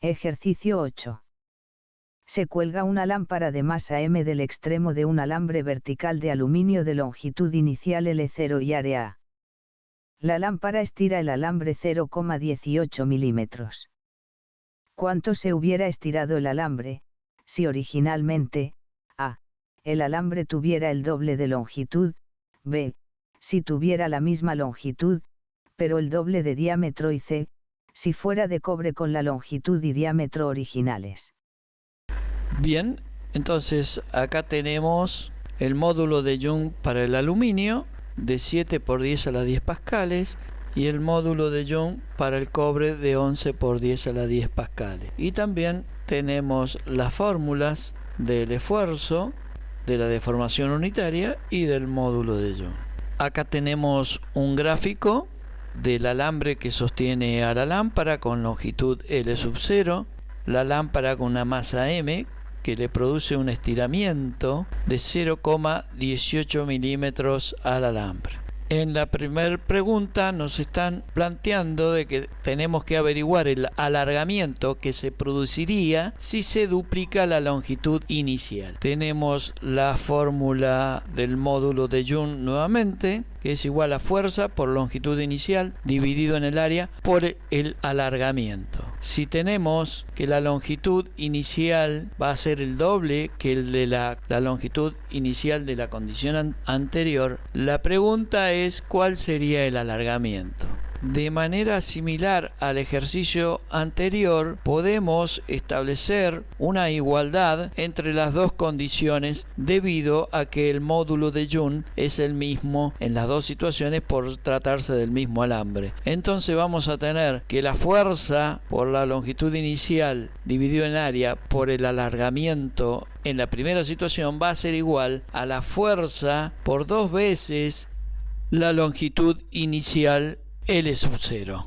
Ejercicio 8. Se cuelga una lámpara de masa M del extremo de un alambre vertical de aluminio de longitud inicial L0 y área A. La lámpara estira el alambre 0,18 milímetros. ¿Cuánto se hubiera estirado el alambre, si originalmente, A, el alambre tuviera el doble de longitud, B, si tuviera la misma longitud, pero el doble de diámetro y C, si fuera de cobre con la longitud y diámetro originales? Bien, entonces acá tenemos el módulo de Young para el aluminio de 7 por 10 a la 10 pascales y el módulo de Young para el cobre de 11 por 10 a la 10 pascales. Y también tenemos las fórmulas del esfuerzo, de la deformación unitaria y del módulo de Young. Acá tenemos un gráfico del alambre que sostiene a la lámpara con longitud L0, la lámpara con una masa M que le produce un estiramiento de 0,18 milímetros al alambre. En la primera pregunta nos están planteando de que tenemos que averiguar el alargamiento que se produciría si se duplica la longitud inicial. Tenemos la fórmula del módulo de Young nuevamente, que es igual a fuerza por longitud inicial dividido en el área por el alargamiento. Si tenemos que la longitud inicial va a ser el doble que el de la longitud inicial de la condición anterior, la pregunta es ¿cuál sería el alargamiento? De manera similar al ejercicio anterior, podemos establecer una igualdad entre las dos condiciones debido a que el módulo de Young es el mismo en las dos situaciones por tratarse del mismo alambre. Entonces vamos a tener que la fuerza por la longitud inicial dividido en área por el alargamiento en la primera situación va a ser igual a la fuerza por 2 veces la longitud inicial L0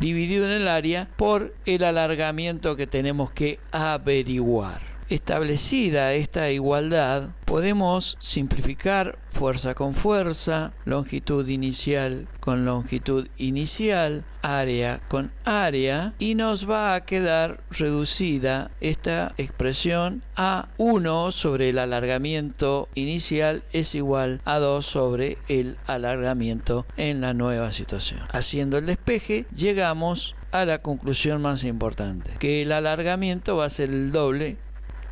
dividido en el área por el alargamiento que tenemos que averiguar. Establecida esta igualdad, podemos simplificar fuerza con fuerza, longitud inicial con longitud inicial, área con área, y nos va a quedar reducida esta expresión a 1 sobre el alargamiento inicial es igual a 2 sobre el alargamiento en la nueva situación. Haciendo el despeje, llegamos a la conclusión más importante, que el alargamiento va a ser el doble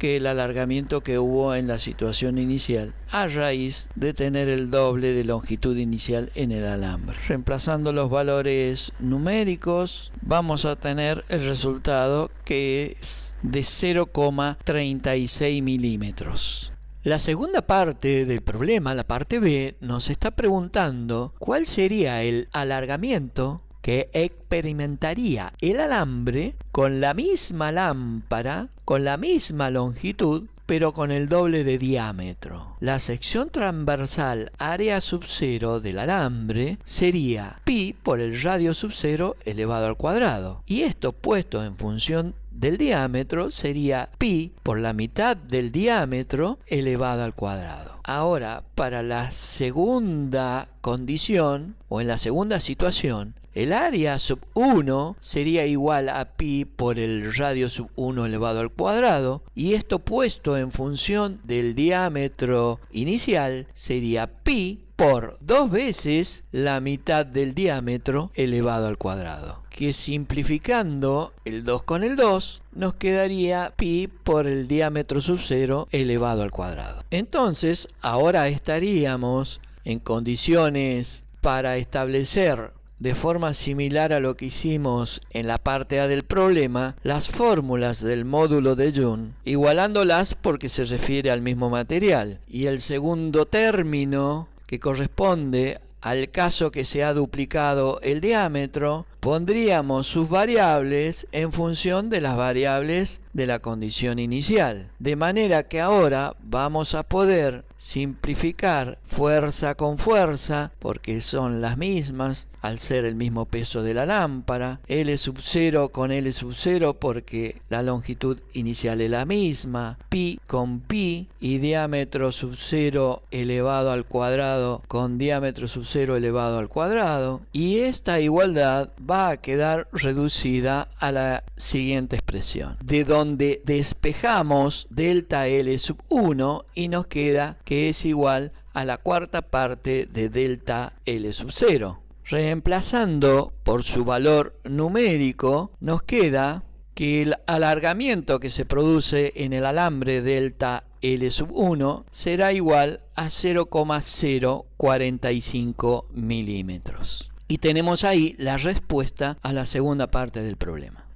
que el alargamiento que hubo en la situación inicial a raíz de tener el doble de longitud inicial en el alambre. Reemplazando los valores numéricos, vamos a tener el resultado que es de 0,36 milímetros. La segunda parte del problema, la parte B, nos está preguntando cuál sería el alargamiento que experimentaría el alambre con la misma lámpara, con la misma longitud, pero con el doble de diámetro. La sección transversal área sub 0 del alambre sería pi por el radio sub 0 elevado al cuadrado. Y esto puesto en función del diámetro sería pi por la mitad del diámetro elevado al cuadrado. Ahora, para la segunda condición o en la segunda situación, el área sub 1 sería igual a pi por el radio sub 1 elevado al cuadrado, y esto puesto en función del diámetro inicial sería pi por 2 veces la mitad del diámetro elevado al cuadrado, que simplificando el 2 con el 2 nos quedaría pi por el diámetro sub 0 elevado al cuadrado. Entonces ahora estaríamos en condiciones para establecer de forma similar a lo que hicimos en la parte A del problema, las fórmulas del módulo de Young, igualándolas porque se refiere al mismo material. Y el segundo término, que corresponde al caso que se ha duplicado el diámetro, pondríamos sus variables en función de las variables de la condición inicial. De manera que ahora vamos a poder simplificar fuerza con fuerza, porque son las mismas al ser el mismo peso de la lámpara, L sub 0 con L sub 0 porque la longitud inicial es la misma, pi con pi y diámetro sub 0 elevado al cuadrado con diámetro sub 0 elevado al cuadrado, y esta igualdad va a quedar reducida a la siguiente expresión, de donde despejamos delta L sub 1 y nos queda que es igual a la cuarta parte de delta L sub 0. Reemplazando por su valor numérico, nos queda que el alargamiento que se produce en el alambre delta L sub 1 será igual a 0,045 milímetros. Y tenemos ahí la respuesta a la segunda parte del problema.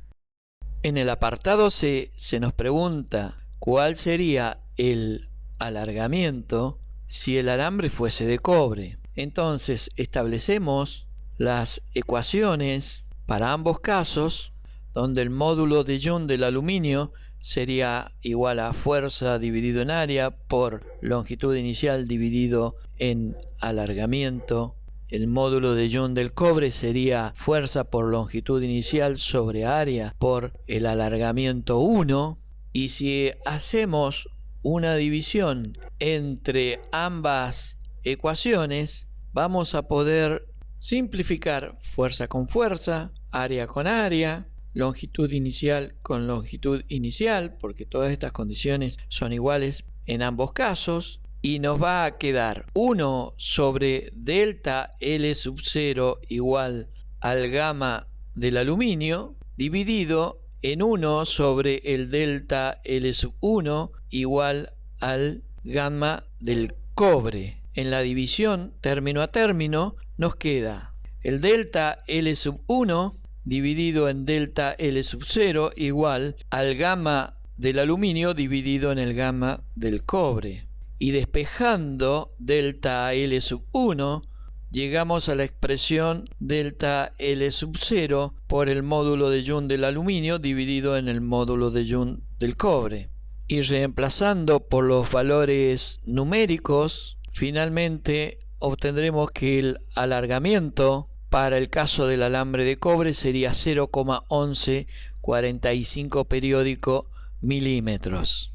En el apartado C se nos pregunta cuál sería el alargamiento si el alambre fuese de cobre. Entonces establecemos las ecuaciones para ambos casos, donde el módulo de Young del aluminio sería igual a fuerza dividido en área por longitud inicial dividido en alargamiento. El módulo de Young del cobre sería fuerza por longitud inicial sobre área por el alargamiento 1. Y si hacemos una división entre ambas ecuaciones, vamos a poder simplificar fuerza con fuerza, área con área, longitud inicial con longitud inicial, porque todas estas condiciones son iguales en ambos casos, y nos va a quedar 1 sobre delta L sub 0 igual al gamma del aluminio, dividido en 1 sobre el delta L sub 1 igual al gamma del cobre. En la división término a término nos queda el delta L sub 1 dividido en delta L sub 0 igual al gamma del aluminio dividido en el gamma del cobre. Y despejando delta L sub 1 llegamos a la expresión delta L sub 0 por el módulo de Young del aluminio dividido en el módulo de Young del cobre. Y reemplazando por los valores numéricos, finalmente obtendremos que el alargamiento para el caso del alambre de cobre sería 0,1145 periódico milímetros.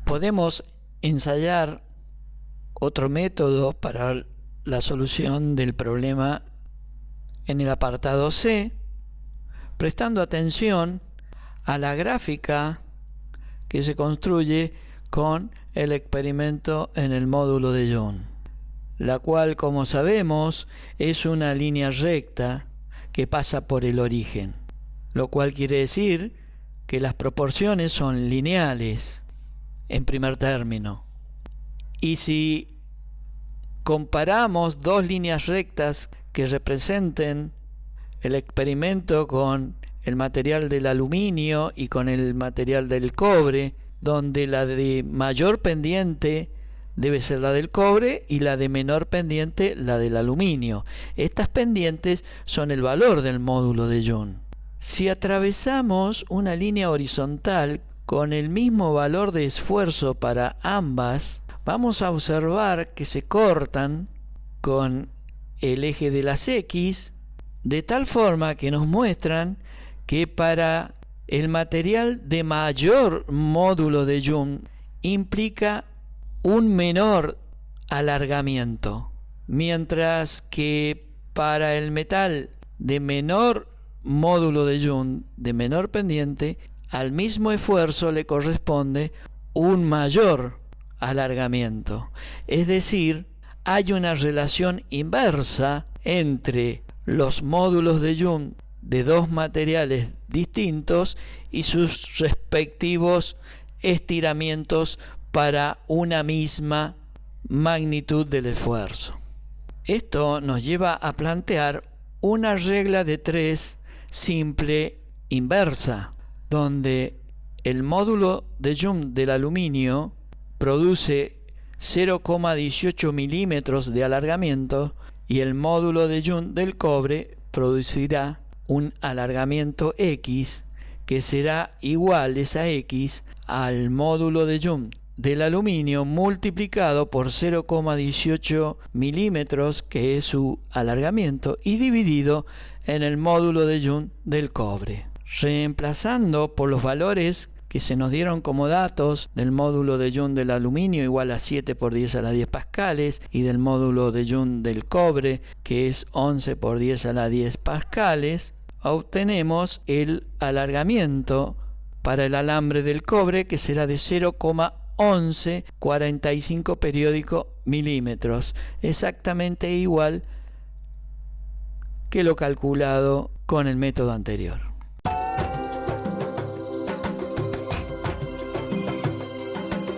Podemos ensayar otro método para la solución del problema en el apartado C, prestando atención a la gráfica que se construye con el experimento en el módulo de Young, la cual, como sabemos, es una línea recta que pasa por el origen, lo cual quiere decir que las proporciones son lineales en primer término. Y si comparamos dos líneas rectas que representen el experimento con el material del aluminio y con el material del cobre, donde la de mayor pendiente debe ser la del cobre y la de menor pendiente la del aluminio. Estas pendientes son el valor del módulo de Young. Si atravesamos una línea horizontal con el mismo valor de esfuerzo para ambas, vamos a observar que se cortan con el eje de las X, de tal forma que nos muestran que para el material de mayor módulo de Young implica un menor alargamiento, mientras que para el metal de menor módulo de Young, de menor pendiente, al mismo esfuerzo le corresponde un mayor alargamiento. Es decir, hay una relación inversa entre los módulos de Young de dos materiales distintos y sus respectivos estiramientos para una misma magnitud del esfuerzo. Esto nos lleva a plantear una regla de 3 simple inversa, donde el módulo de Young del aluminio produce 0,18 milímetros de alargamiento y el módulo de Young del cobre producirá un alargamiento X que será igual esa X al módulo de Young del aluminio multiplicado por 0,18 milímetros, que es su alargamiento, y dividido en el módulo de Young del cobre. Reemplazando por los valores que se nos dieron como datos del módulo de Young del aluminio igual a 7 por 10 a la 10 pascales y del módulo de Young del cobre, que es 11 por 10 a la 10 pascales, obtenemos el alargamiento para el alambre del cobre, que será de 0,1145 periódico milímetros, exactamente igual que lo calculado con el método anterior.